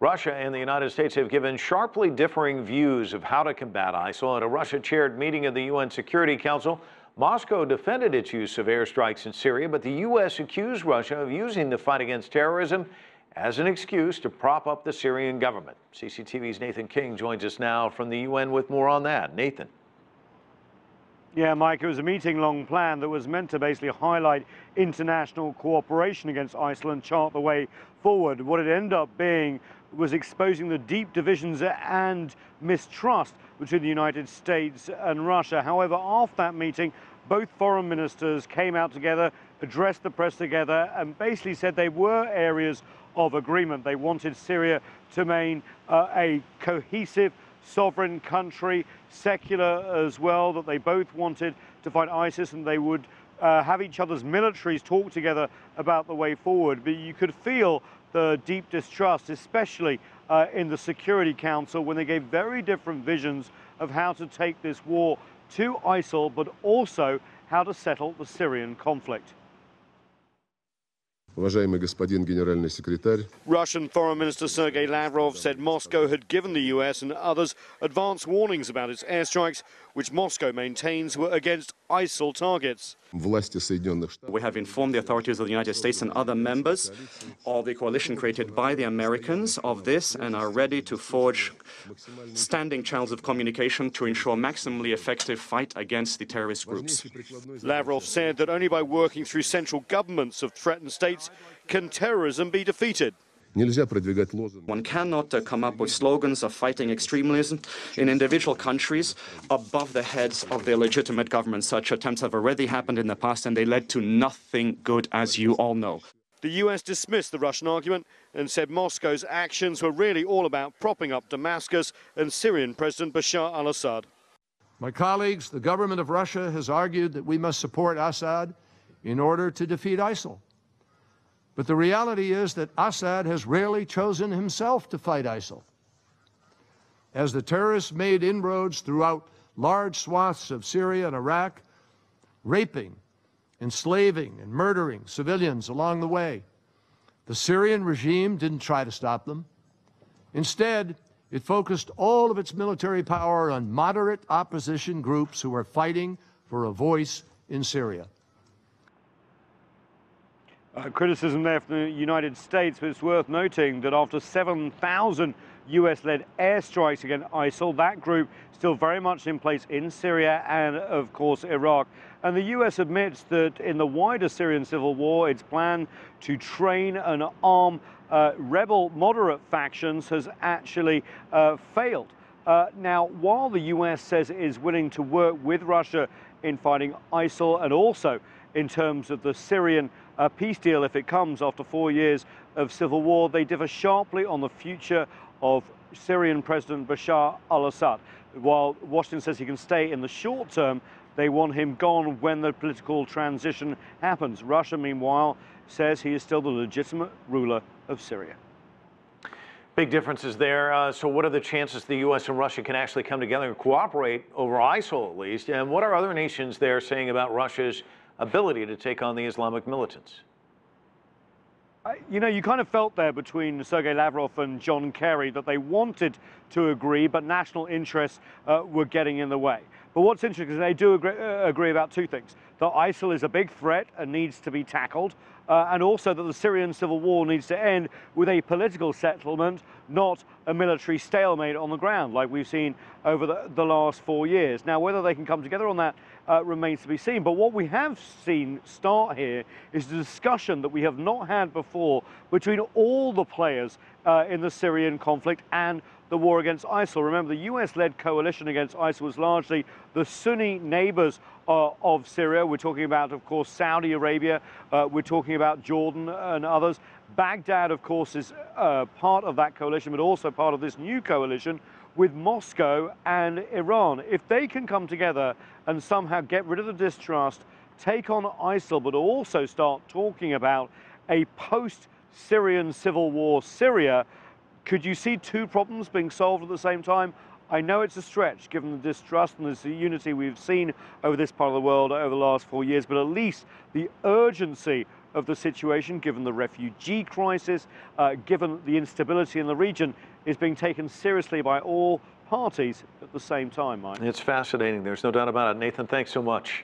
Russia and the United States have given sharply differing views of how to combat ISIL. At a Russia-chaired meeting of the UN Security Council, Moscow defended its use of airstrikes in Syria, but the U.S. accused Russia of using the fight against terrorism as an excuse to prop up the Syrian government. CCTV's Nathan King joins us now from the UN with more on that. Nathan. Yeah, Mike, it was a meeting-long plan that was meant to basically highlight international cooperation against ISIL and chart the way forward. What it ended up being was exposing the deep divisions and mistrust between the United States and Russia. However, after that meeting, both foreign ministers came out together, addressed the press together, and basically said they were areas of agreement. They wanted Syria to remain a cohesive, sovereign country, secular as well, that they both wanted to fight ISIS, and they would have each other's militaries talk together about the way forward. But you could feel the deep distrust, especially in the Security Council, when they gave very different visions of how to take this war to ISIL, but also how to settle the Syrian conflict. Russian Foreign Minister Sergei Lavrov said Moscow had given the US and others advance warnings about its airstrikes, which Moscow maintains were against ISIL targets. We have informed the authorities of the United States and other members of the coalition created by the Americans of this and are ready to forge standing channels of communication to ensure maximally effective fight against the terrorist groups. Lavrov said that only by working through central governments of threatened states can terrorism be defeated. One cannot come up with slogans of fighting extremism in individual countries above the heads of their legitimate governments. Such attempts have already happened in the past, and they led to nothing good, as you all know. The US dismissed the Russian argument and said Moscow's actions were really all about propping up Damascus and Syrian President Bashar al-Assad. My colleagues, the government of Russia has argued that we must support Assad in order to defeat ISIL. But the reality is that Assad has rarely chosen himself to fight ISIL. As the terrorists made inroads throughout large swaths of Syria and Iraq, raping, enslaving, and murdering civilians along the way, the Syrian regime didn't try to stop them. Instead, it focused all of its military power on moderate opposition groups who are fighting for a voice in Syria. Criticism there from the United States, but it's worth noting that after 7,000 US-led airstrikes against ISIL, that group still very much in place in Syria and, of course, Iraq. And the US admits that in the wider Syrian civil war, its plan to train and arm rebel moderate factions has actually failed. Now, while the US says it is willing to work with Russia in fighting ISIL and also in terms of the Syrian peace deal, if it comes after 4 years of civil war, they differ sharply on the future of Syrian President Bashar al-Assad. While Washington says he can stay in the short term, they want him gone when the political transition happens. Russia, meanwhile, says he is still the legitimate ruler of Syria. Big differences there. So what are the chances the U.S. and Russia can actually come together and cooperate over ISIL, at least? And what are other nations there saying about Russia's ability to take on the Islamic militants? You know, you kind of felt there between Sergei Lavrov and John Kerry that they wanted to agree, but national interests were getting in the way. But what's interesting is they do agree about two things: that ISIL is a big threat and needs to be tackled, and also that the Syrian civil war needs to end with a political settlement, not a military stalemate on the ground like we've seen over the last 4 years. Now, whether they can come together on that remains to be seen. But what we have seen start here is a discussion that we have not had before between all the players in the Syrian conflict and the war against ISIL. Remember, the US-led coalition against ISIL was largely the Sunni neighbors of Syria. We're talking about, of course, Saudi Arabia. We're talking about Jordan and others. Baghdad, of course, is part of that coalition, but also part of this new coalition with Moscow and Iran. If they can come together and somehow get rid of the distrust, take on ISIL, but also start talking about a post-Syrian civil war Syria, could you see two problems being solved at the same time? I know it's a stretch, given the distrust and the unity we've seen over this part of the world over the last 4 years, but at least the urgency of the situation, given the refugee crisis, given the instability in the region, is being taken seriously by all parties at the same time, Mike. It's fascinating. There's no doubt about it. Nathan, thanks so much.